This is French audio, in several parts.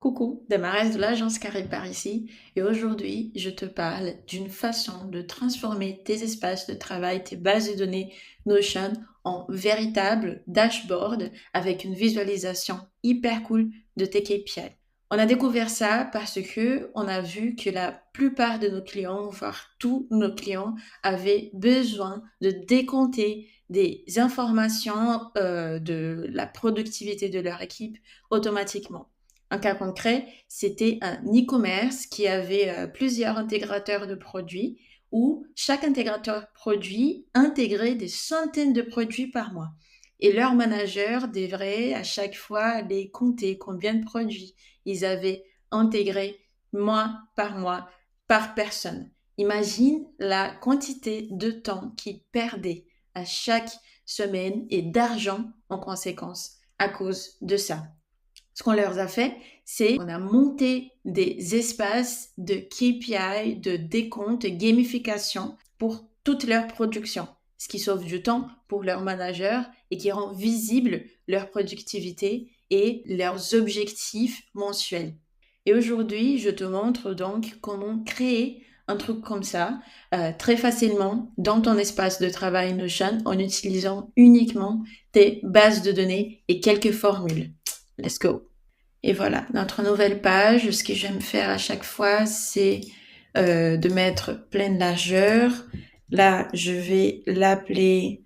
Coucou, Damarès de l'agence Carré par ici, et aujourd'hui je te parle d'une façon de transformer tes espaces de travail, tes bases de données Notion en véritable dashboard avec une visualisation hyper cool de tes KPI. On a découvert ça parce que on a vu que la plupart de nos clients, voire tous nos clients, avaient besoin de décompter des informations de la productivité de leur équipe automatiquement. Un cas concret, c'était un e-commerce qui avait plusieurs intégrateurs de produits où chaque intégrateur produit intégrait des centaines de produits par mois. Et leur manager devrait à chaque fois les compter combien de produits ils avaient intégrés mois, par personne. Imagine la quantité de temps qu'ils perdaient à chaque semaine et d'argent en conséquence à cause de ça. Ce qu'on leur a fait, c'est qu'on a monté des espaces de KPI, de décompte, de gamification pour toute leur production, ce qui sauve du temps pour leurs managers et qui rend visible leur productivité et leurs objectifs mensuels. Et aujourd'hui, je te montre donc comment créer un truc comme ça très facilement dans ton espace de travail Notion en utilisant uniquement tes bases de données et quelques formules. Let's go. Et voilà, notre nouvelle page, ce que j'aime faire à chaque fois, c'est de mettre pleine largeur. Là, je vais l'appeler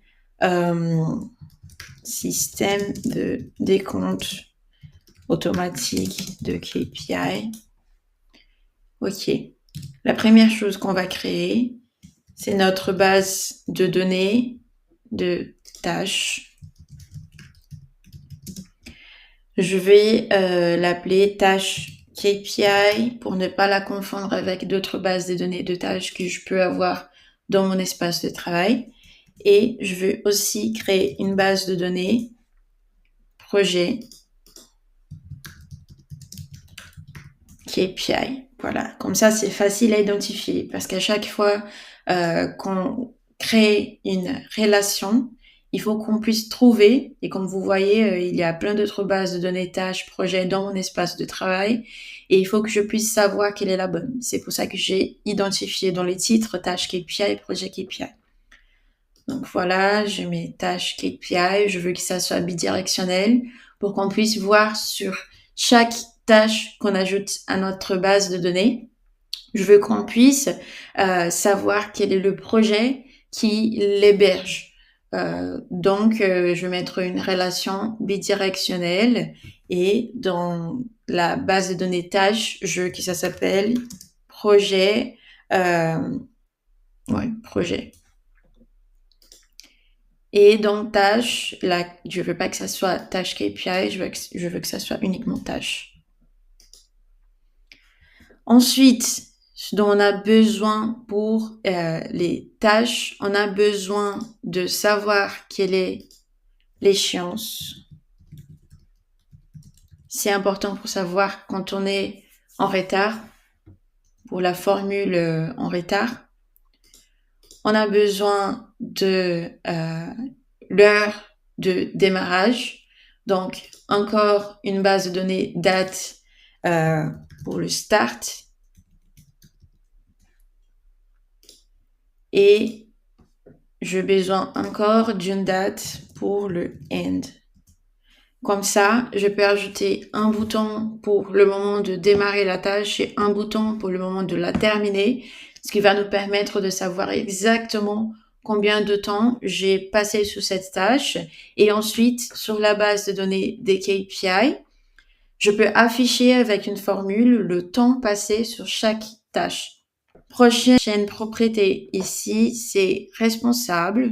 système de décompte automatique de KPI. Ok. La première chose qu'on va créer, c'est notre base de données de tâches. Je vais l'appeler tâche KPI pour ne pas la confondre avec d'autres bases de données de tâches que je peux avoir dans mon espace de travail. Et je vais aussi créer une base de données projet KPI. Voilà, comme ça c'est facile à identifier parce qu'à chaque fois qu'on crée une relation, il faut qu'on puisse trouver, et comme vous voyez, il y a plein d'autres bases de données, tâches, projets dans mon espace de travail, et il faut que je puisse savoir quelle est la bonne. C'est pour ça que j'ai identifié dans les titres tâches KPI et projet KPI. Donc voilà, j'ai mes tâches KPI, je veux que ça soit bidirectionnel pour qu'on puisse voir sur chaque tâche qu'on ajoute à notre base de données. Je veux qu'on puisse savoir quel est le projet qui l'héberge. Donc, je vais mettre une relation bidirectionnelle et dans la base de données tâches, je veux que ça s'appelle projet. Projet. Et dans tâche, là, je veux pas que ça soit tâche KPI, je veux que ça soit uniquement tâche. Ensuite, ce dont on a besoin pour les tâches, on a besoin de savoir quelle est l'échéance. C'est important pour savoir quand on est en retard, pour la formule en retard. On a besoin de l'heure de démarrage. Donc, encore une base de données date pour le start. Et j'ai besoin encore d'une date pour le end. Comme ça, je peux ajouter un bouton pour le moment de démarrer la tâche et un bouton pour le moment de la terminer, ce qui va nous permettre de savoir exactement combien de temps j'ai passé sur cette tâche. Et ensuite, sur la base de données des KPI, je peux afficher avec une formule le temps passé sur chaque tâche. Prochaine propriété ici, c'est responsable.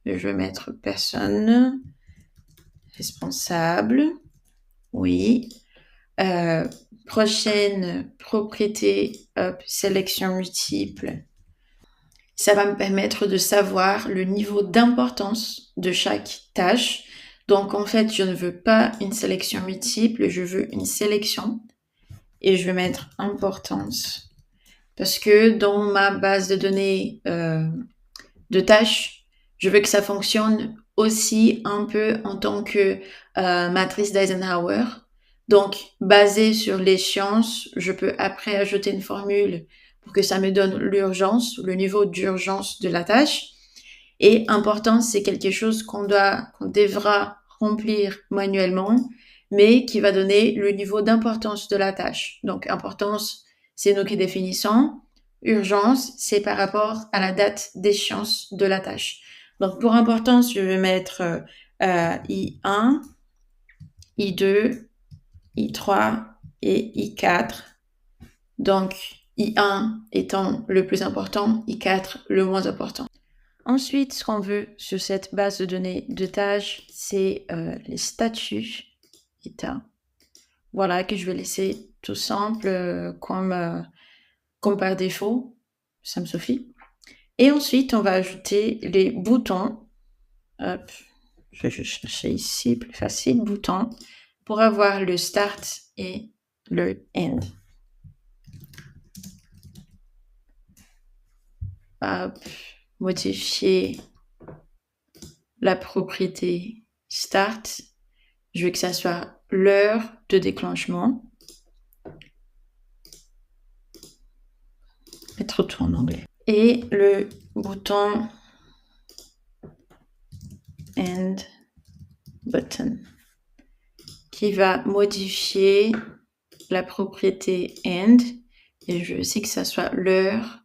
Je vais mettre personne. Responsable. Oui. Prochaine propriété, sélection multiple. Ça va me permettre de savoir le niveau d'importance de chaque tâche. Donc, en fait, je ne veux pas une sélection multiple, je veux une sélection. Et je vais mettre importance. Parce que dans ma base de données de tâches, je veux que ça fonctionne aussi un peu en tant que matrice d'Eisenhower. Donc, basé sur l'échéance, je peux après ajouter une formule pour que ça me donne l'urgence, le niveau d'urgence de la tâche. Et importance, c'est quelque chose qu'on devra remplir manuellement, mais qui va donner le niveau d'importance de la tâche. Donc, importance, c'est nous qui définissons. Urgence, c'est par rapport à la date d'échéance de la tâche. Donc, pour importance, je vais mettre I1, I2, I3 et I4. Donc, I1 étant le plus important, I4 le moins important. Ensuite, ce qu'on veut sur cette base de données de tâches, c'est les statuts état. Voilà, que je vais laisser tout simple comme par défaut. Ça me suffit. Et ensuite, on va ajouter les boutons. Hop, je vais chercher ici, plus facile, boutons, pour avoir le start et le end. Hop, modifier la propriété start. Je veux que ça soit l'heure de déclenchement. Mettre tout en anglais. Et le bouton end button qui va modifier la propriété end et je veux aussi que ça soit l'heure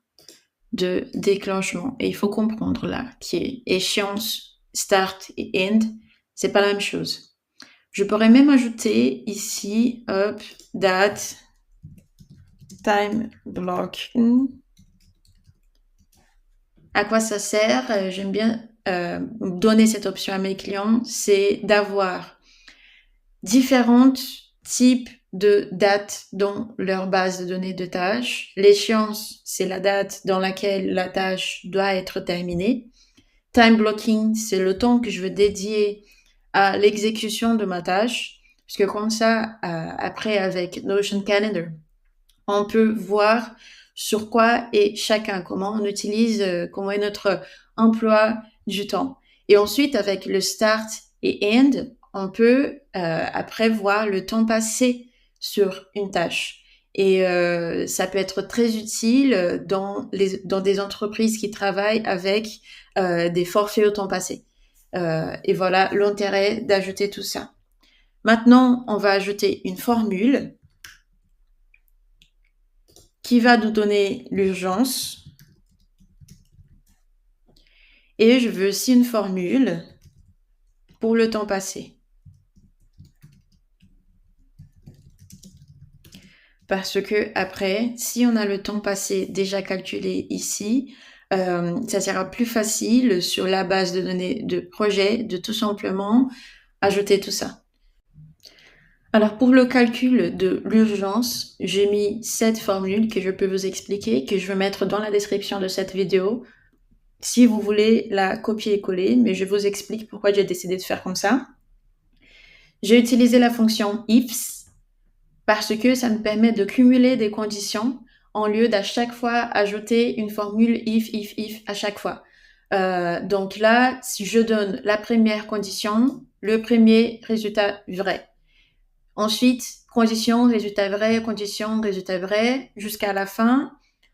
de déclenchement. Et il faut comprendre là qui est échéance, start et end, c'est pas la même chose. Je pourrais même ajouter ici, hop, date, time blocking. À quoi ça sert? J'aime bien donner cette option à mes clients, c'est d'avoir différents types de dates dans leur base de données de tâches. L'échéance, c'est la date dans laquelle la tâche doit être terminée. Time blocking, c'est le temps que je veux dédier à l'exécution de ma tâche. Parce que comme ça, après avec Notion Calendar, on peut voir sur quoi est chacun, comment on utilise, comment est notre emploi du temps. Et ensuite, avec le start et end, on peut après voir le temps passé sur une tâche. Et ça peut être très utile dans des entreprises qui travaillent avec des forfaits au temps passé. Et voilà l'intérêt d'ajouter tout ça. Maintenant, on va ajouter une formule qui va nous donner l'urgence. Et je veux aussi une formule pour le temps passé. Parce que après, si on a le temps passé déjà calculé ici, ça sera plus facile sur la base de données de projet de tout simplement ajouter tout ça. Alors pour le calcul de l'urgence, j'ai mis cette formule que je peux vous expliquer, que je vais mettre dans la description de cette vidéo. Si vous voulez la copier et coller, mais je vous explique pourquoi j'ai décidé de faire comme ça. J'ai utilisé la fonction ifs parce que ça me permet de cumuler des conditions en lieu d'à chaque fois ajouter une formule if à chaque fois. Donc là, si je donne la première condition, le premier résultat vrai. Ensuite, condition, résultat vrai, jusqu'à la fin,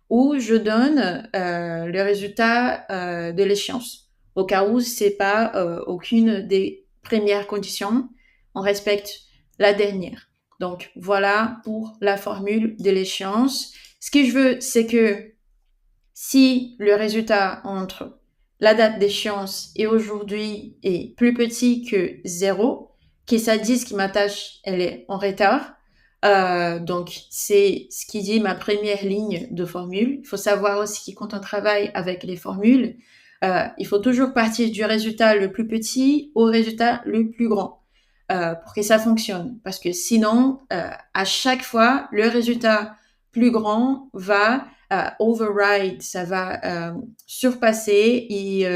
où je donne le résultat de l'échéance. Au cas où c'est pas aucune des premières conditions, on respecte la dernière. Donc voilà pour la formule de l'échéance. Ce que je veux, c'est que si le résultat entre la date d'échéance et aujourd'hui est plus petit que 0, que ça dise que ma tâche elle est en retard. Donc c'est ce qui dit ma première ligne de formule. Il faut savoir aussi que quand on travaille avec les formules, il faut toujours partir du résultat le plus petit au résultat le plus grand pour que ça fonctionne. Parce que sinon, à chaque fois, le résultat plus grand va override, ça va surpasser et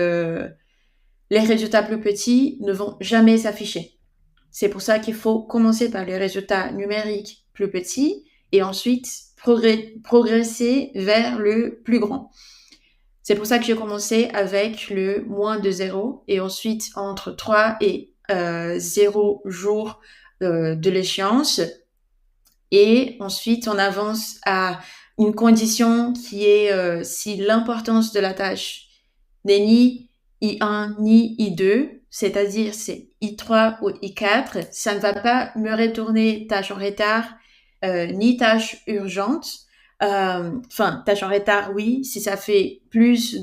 les résultats plus petits ne vont jamais s'afficher. C'est pour ça qu'il faut commencer par les résultats numériques plus petits et ensuite progresser vers le plus grand. C'est pour ça que j'ai commencé avec le moins de 0 et ensuite entre 3 et 0 jours de l'échéance, Et ensuite, on avance à une condition qui est si l'importance de la tâche n'est ni I1 ni I2, c'est-à-dire c'est I3 ou I4, ça ne va pas me retourner tâche en retard ni tâche urgente. Enfin, tâche en retard, oui, si ça fait plus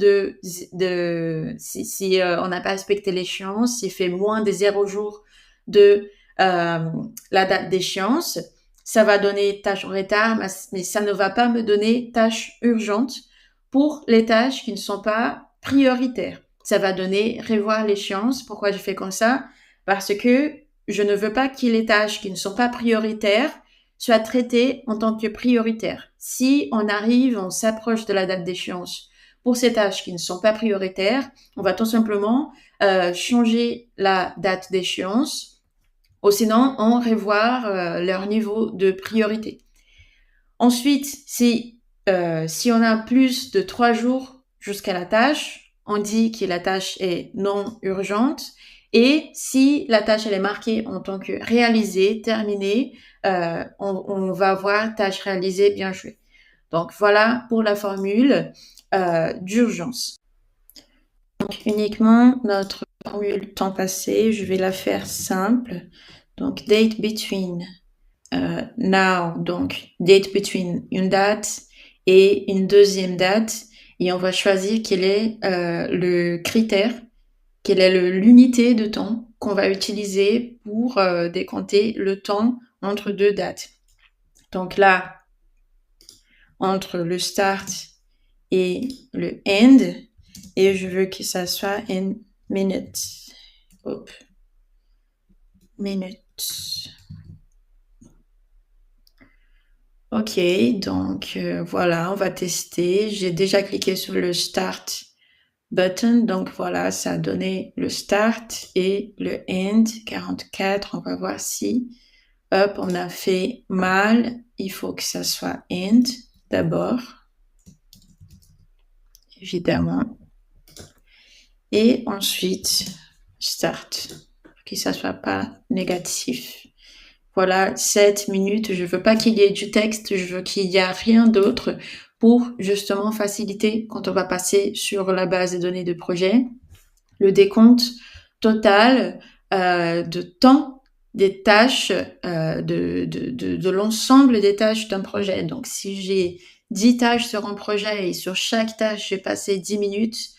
si on n'a pas respecté l'échéance, s'il fait moins de 0 jours de la date d'échéance, ça va donner tâche en retard, mais ça ne va pas me donner tâche urgente pour les tâches qui ne sont pas prioritaires. Ça va donner revoir l'échéance. Pourquoi je fais comme ça? Parce que je ne veux pas que les tâches qui ne sont pas prioritaires soient traitées en tant que prioritaires. Si on s'approche de la date d'échéance pour ces tâches qui ne sont pas prioritaires, on va tout simplement changer la date d'échéance ou sinon on revoir leur niveau de priorité. Ensuite, si on a plus de 3 jours jusqu'à la tâche, on dit que la tâche est non urgente. Et si la tâche elle est marquée en tant que réalisée, terminée, on va avoir tâche réalisée, bien jouée. Donc voilà pour la formule d'urgence. Donc uniquement notre formule temps passé, je vais la faire simple. Donc date between now, donc date between une date et une deuxième date, et on va choisir quel est le critère, quelle est l'unité de temps qu'on va utiliser pour décompter le temps entre deux dates. Donc là, entre le start et le end, et je veux que ça soit in minutes. Hop. Minutes. Ok, donc voilà, on va tester. J'ai déjà cliqué sur le Start button, donc voilà, ça a donné le Start et le End, 44. On va voir si, hop, on a fait mal. Il faut que ça soit End d'abord, évidemment. Et ensuite, Start, que ça soit pas négatif. Voilà, 7 minutes. Je veux pas qu'il y ait du texte, je veux qu'il y ait rien d'autre pour justement faciliter quand on va passer sur la base de données de projet le décompte total de temps des tâches, de l'ensemble des tâches d'un projet. Donc si j'ai 10 tâches sur un projet et sur chaque tâche j'ai passé 10 minutes,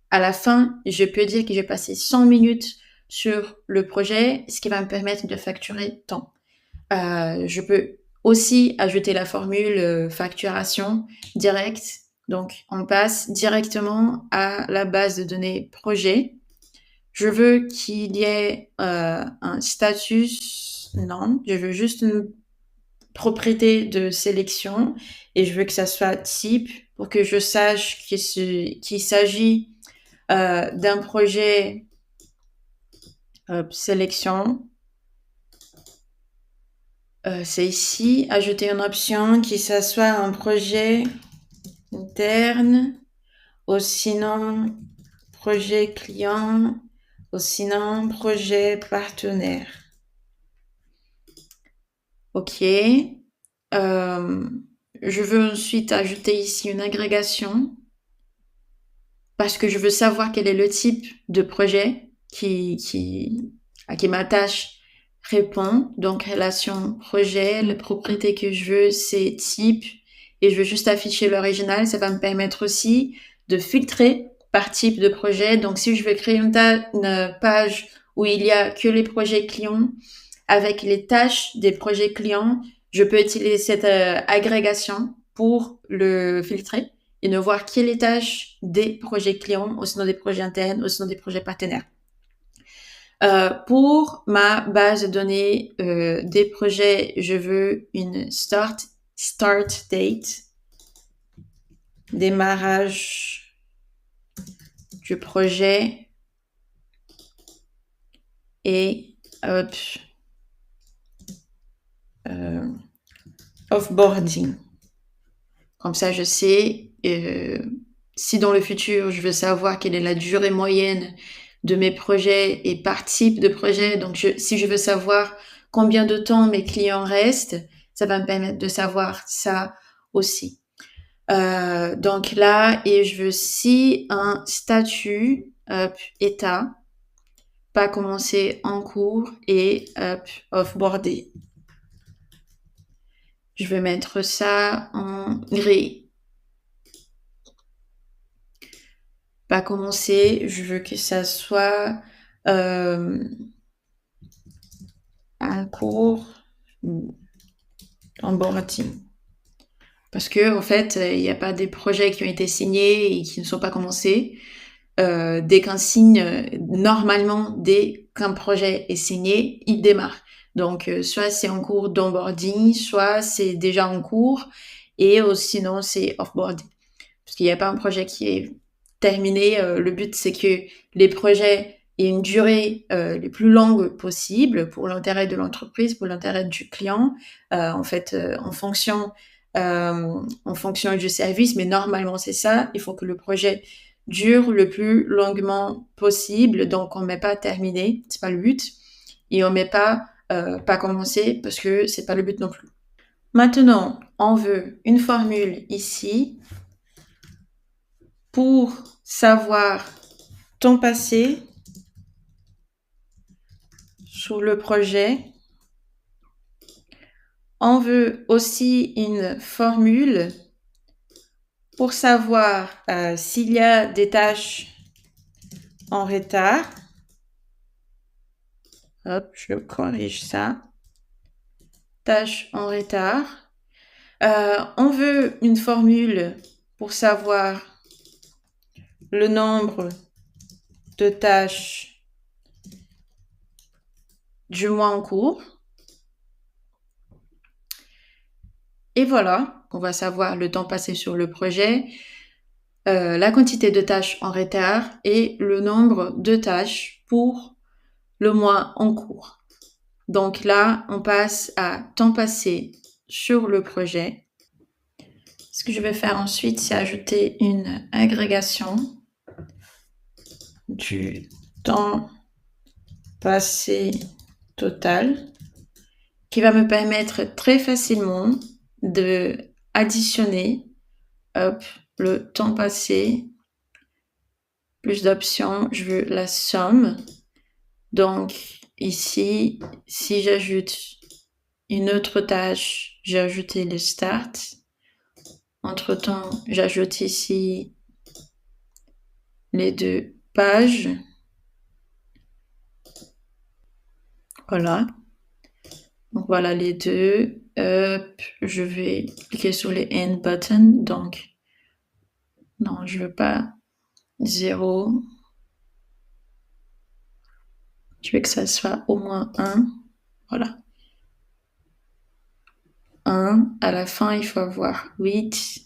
à la fin, je peux dire que j'ai passé 100 minutes sur le projet, ce qui va me permettre de facturer temps. Je peux aussi ajouter la formule facturation directe. Donc, on passe directement à la base de données projet. Je veux qu'il y ait un status. Non, je veux juste une propriété de sélection et je veux que ça soit type pour que je sache qu'il s'agit d'un projet sélection. C'est ici, ajouter une option qui ça soit un projet interne ou sinon projet client ou sinon projet partenaire. Ok. Je veux ensuite ajouter ici une agrégation parce que je veux savoir quel est le type de projet à qui ma tâche répond. Donc, relation projet, la propriété que je veux, c'est type. Et je veux juste afficher l'original. Ça va me permettre aussi de filtrer par type de projet. Donc, si je veux créer une page où il y a que les projets clients avec les tâches des projets clients, je peux utiliser cette agrégation pour le filtrer et ne voir que les tâches des projets clients ou sinon des projets internes ou sinon des projets partenaires. Pour ma base de données des projets, je veux une start date, démarrage du projet et hop, offboarding. Comme ça, je sais si dans le futur, je veux savoir quelle est la durée moyenne de mes projets et par type de projet. Donc, si je veux savoir combien de temps mes clients restent, ça va me permettre de savoir ça aussi. Donc là, et je veux aussi un statut, état, pas commencé, en cours et offboardé. Je vais mettre ça en gris. Pas commencé, je veux que ça soit un cours onboarding. Parce que en fait, il n'y a pas des projets qui ont été signés et qui ne sont pas commencés. Dès qu'un signe, normalement, dès qu'un projet est signé, il démarre. Donc, soit c'est en cours d'onboarding, soit c'est déjà en cours, et sinon c'est offboarding. Parce qu'il n'y a pas un projet qui est terminé. Le but, c'est que les projets aient une durée les plus longue possible pour l'intérêt de l'entreprise, pour l'intérêt du client, en fonction du service. Mais normalement, c'est ça. Il faut que le projet dure le plus longuement possible. Donc, on ne met pas terminé, c'est pas le but. Et on ne met pas commencé parce que c'est pas le but non plus. Maintenant, on veut une formule ici pour savoir temps passé sur le projet. On veut aussi une formule pour savoir s'il y a des tâches en retard. Hop, je corrige ça. Tâches en retard. On veut une formule pour savoir le nombre de tâches du mois en cours. Et voilà, on va savoir le temps passé sur le projet, la quantité de tâches en retard et le nombre de tâches pour le mois en cours. Donc là, on passe à temps passé sur le projet. Ce que je vais faire ensuite, c'est ajouter une agrégation du temps passé total qui va me permettre très facilement de additionner le temps passé, plus d'options, je veux la somme. Donc ici, si j'ajoute une autre tâche, j'ai ajouté le start. Entre-temps, j'ajoute ici les 2 pages. Voilà. Donc voilà les deux. Je vais cliquer sur les end button. Donc, non, je veux pas 0. Je veux que ça soit au moins 1. Voilà. 1. À la fin, il faut avoir 8.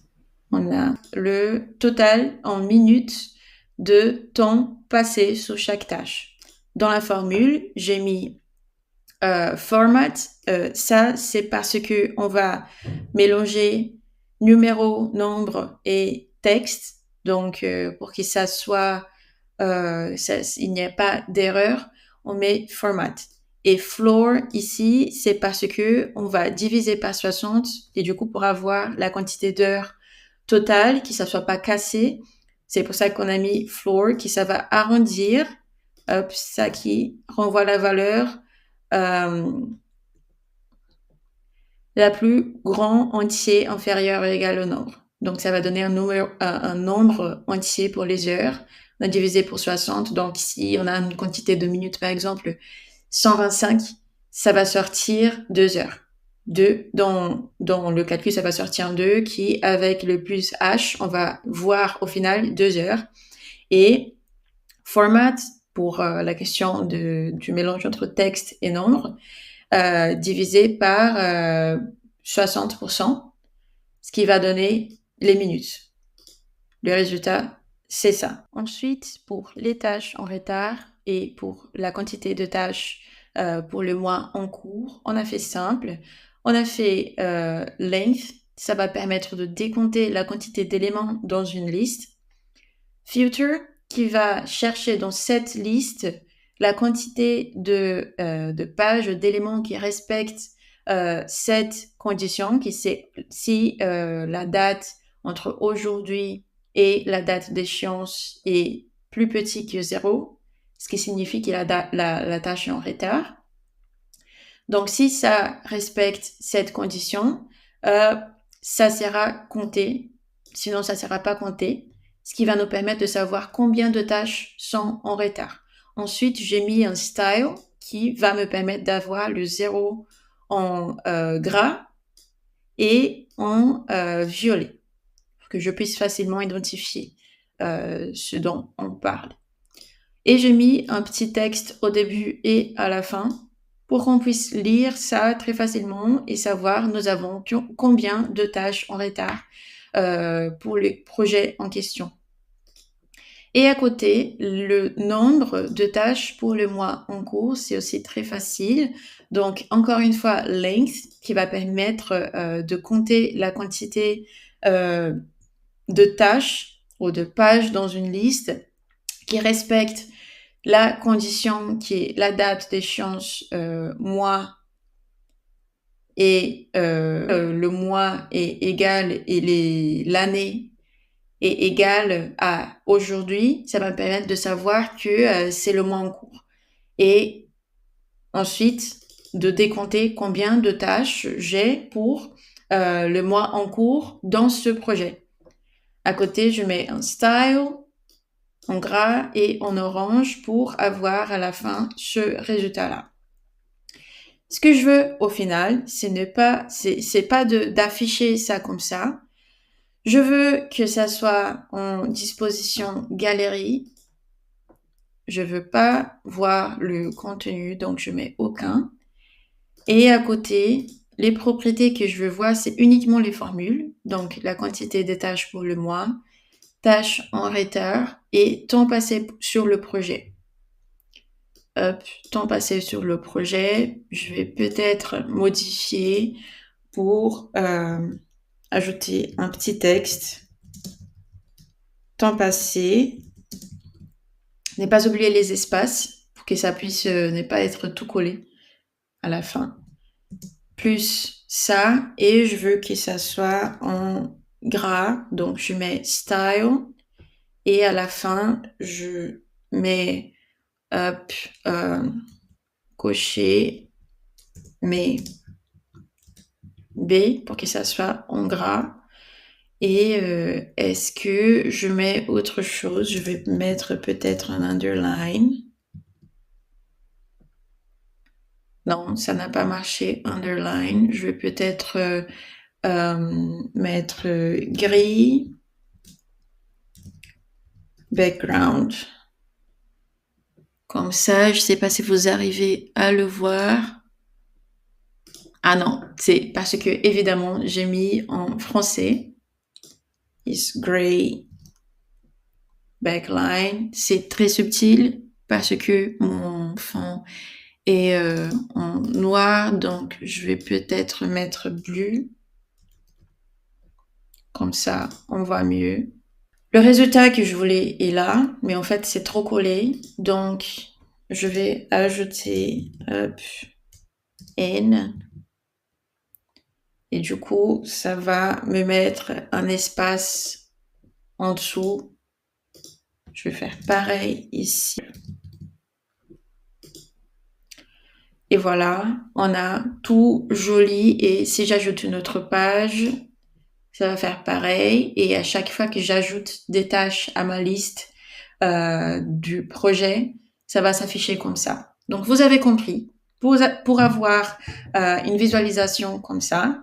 On a le total en minutes de temps passé sur chaque tâche. Dans la formule, j'ai mis format. Ça, c'est parce que on va mélanger numéro, nombre et texte. Donc, pour que ça soit, il n'y a pas d'erreur, on met format. Et floor ici, c'est parce que on va diviser par 60 et du coup pour avoir la quantité d'heures totale, que ça soit pas cassé. C'est pour ça qu'on a mis floor, qui ça va arrondir, ça qui renvoie la valeur la plus grand entier inférieur ou égal au nombre. Donc, ça va donner un nombre entier pour les heures. On a divisé pour 60. Donc, si on a une quantité de minutes, par exemple, 125, ça va sortir 2 heures. 2, dans le calcul, ça va sortir 2, qui, avec le plus H, on va voir au final 2 heures. Et format, pour la question du mélange entre texte et nombre, divisé par 60%, ce qui va donner les minutes. Le résultat, c'est ça. Ensuite, pour les tâches en retard et pour la quantité de tâches pour le mois en cours, on a fait simple. On a fait length, ça va permettre de décompter la quantité d'éléments dans une liste. Filter, qui va chercher dans cette liste la quantité de pages, d'éléments qui respectent cette condition qui c'est si la date entre aujourd'hui et la date d'échéance est plus petite que 0, ce qui signifie que la tâche est en retard. Donc, si ça respecte cette condition, ça sera compté. Sinon, ça ne sera pas compté, ce qui va nous permettre de savoir combien de tâches sont en retard. Ensuite, j'ai mis un style qui va me permettre d'avoir le 0 en gras et en violet, pour que je puisse facilement identifier ce dont on parle. Et j'ai mis un petit texte au début et à la fin pour qu'on puisse lire ça très facilement et savoir nous avons combien de tâches en retard pour le projet en question. Et à côté, le nombre de tâches pour le mois en cours, c'est aussi très facile. Donc, encore une fois, length qui va permettre de compter la quantité de tâches ou de pages dans une liste qui respecte la condition qui est la date d'échéance mois et le mois est égal et l'année est égale à aujourd'hui, ça va me permettre de savoir que c'est le mois en cours. Et ensuite, de décompter combien de tâches j'ai pour le mois en cours dans ce projet. À côté, je mets un style en gras et en orange pour avoir à la fin ce résultat-là. Ce que je veux au final, c'est pas d'afficher ça comme ça. Je veux que ça soit en disposition galerie. Je veux pas voir le contenu, donc je mets aucun. Et à côté, les propriétés que je veux voir, c'est uniquement les formules. Donc la quantité de tâches pour le mois, tâches en retard et temps passé sur le projet. Temps passé sur le projet, je vais peut-être modifier pour ajouter un petit texte. Temps passé. Ne pas oublier les espaces pour que ça puisse ne pas être tout collé à la fin. Plus ça, et je veux que ça soit en gras, donc je mets style et à la fin je mets cocher mais B pour que ça soit en gras. Et est-ce que je mets autre chose? Je vais mettre peut-être un underline. Non, ça n'a pas marché, underline. Je vais peut-être mettre gris, background. Comme ça, je ne sais pas si vous arrivez à le voir. Ah non, c'est parce que évidemment, j'ai mis en français. Is gray backline. C'est très subtil parce que mon fond est en noir, donc je vais peut-être mettre bleu. Comme ça, on voit mieux. Le résultat que je voulais est là, mais en fait, c'est trop collé. Donc, je vais ajouter N. Et du coup, ça va me mettre un espace en dessous. Je vais faire pareil ici. Et voilà, on a tout joli. Et si j'ajoute une autre page, ça va faire pareil. Et à chaque fois que j'ajoute des tâches à ma liste du projet, ça va s'afficher comme ça. Donc, vous avez compris. Pour avoir une visualisation comme ça,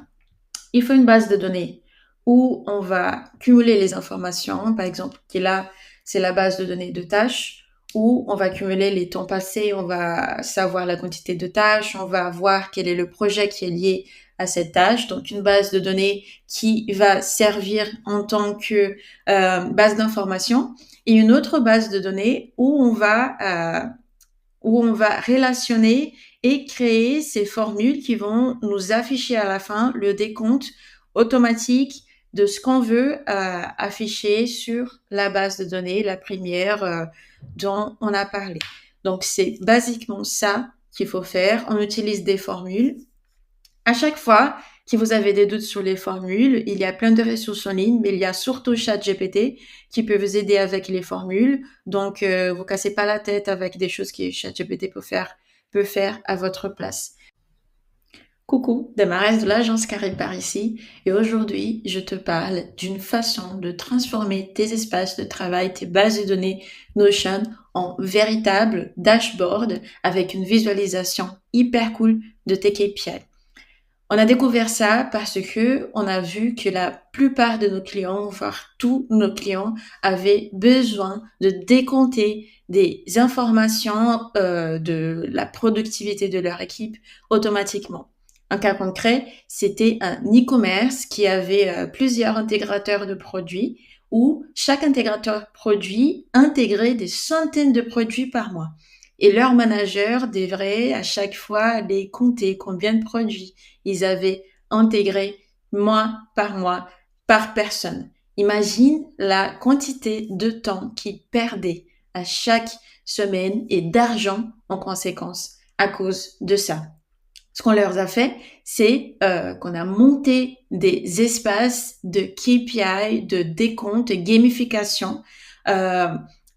il faut une base de données où on va cumuler les informations. Par exemple, qui là, c'est la base de données de tâches, où on va cumuler les temps passés, on va savoir la quantité de tâches, on va voir quel est le projet qui est lié à cette tâche. Donc, une base de données qui va servir en tant que base d'information et une autre base de données où on va relationner et créer ces formules qui vont nous afficher à la fin le décompte automatique de ce qu'on veut afficher sur la base de données, la première dont on a parlé. Donc, c'est basiquement ça qu'il faut faire. On utilise des formules À chaque fois que vous avez des doutes sur les formules, il y a plein de ressources en ligne, mais il y a surtout ChatGPT qui peut vous aider avec les formules. Donc, vous cassez pas la tête avec des choses que ChatGPT peut faire à votre place. Coucou, Damarès de l'agence Carré par ici, et aujourd'hui, je te parle d'une façon de transformer tes espaces de travail, tes bases de données Notion en véritable dashboard avec une visualisation hyper cool de tes KPI. On a découvert ça parce que on a vu que la plupart de nos clients, voire tous nos clients, avaient besoin de décompter des informations de la productivité de leur équipe automatiquement. Un cas concret, c'était un e-commerce qui avait plusieurs intégrateurs de produits où chaque intégrateur produit intégrait des centaines de produits par mois. Et leur manager devrait à chaque fois les compter combien de produits ils avaient intégré mois, par personne. Imagine la quantité de temps qu'ils perdaient à chaque semaine et d'argent en conséquence à cause de ça. Ce qu'on leur a fait, c'est qu'on a monté des espaces de KPI, de décompte, de gamification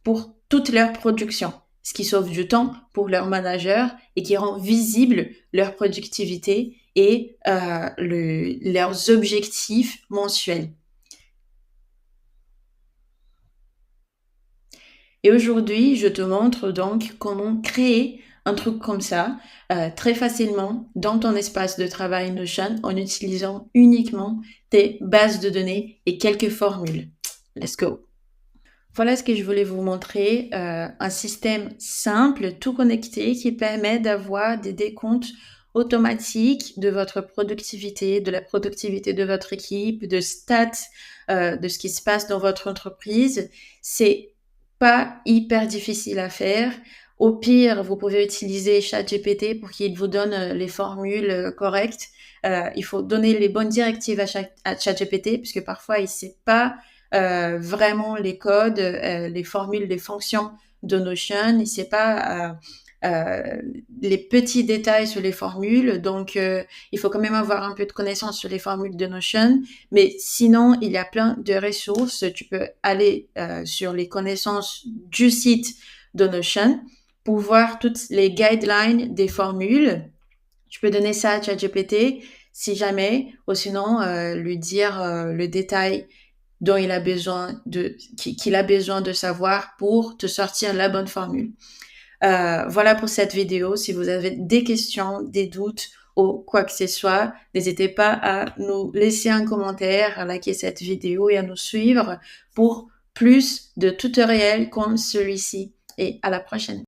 pour toute leur production, ce qui sauve du temps pour leurs managers et qui rend visible leur productivité et leurs objectifs mensuels. Et aujourd'hui, je te montre donc comment créer un truc comme ça très facilement dans ton espace de travail Notion en utilisant uniquement tes bases de données et quelques formules. Let's go! Voilà ce que je voulais vous montrer, un système simple, tout connecté, qui permet d'avoir des décomptes automatiques de votre productivité, de la productivité de votre équipe, de stats, de ce qui se passe dans votre entreprise. C'est pas hyper difficile à faire. Au pire, vous pouvez utiliser ChatGPT pour qu'il vous donne les formules correctes. Il faut donner les bonnes directives à ChatGPT, puisque parfois il sait pas vraiment les codes, les formules, les fonctions de Notion. Il ne sait pas les petits détails sur les formules. Donc, il faut quand même avoir un peu de connaissance sur les formules de Notion. Mais sinon, il y a plein de ressources. Tu peux aller sur les connaissances du site de Notion pour voir toutes les guidelines des formules. Tu peux donner ça à ChatGPT si jamais, ou sinon lui dire le détail dont qu'il a besoin de savoir pour te sortir la bonne formule. Voilà pour cette vidéo. Si vous avez des questions, des doutes ou quoi que ce soit, n'hésitez pas à nous laisser un commentaire, à liker cette vidéo et à nous suivre pour plus de tutoriels comme celui-ci. Et à la prochaine.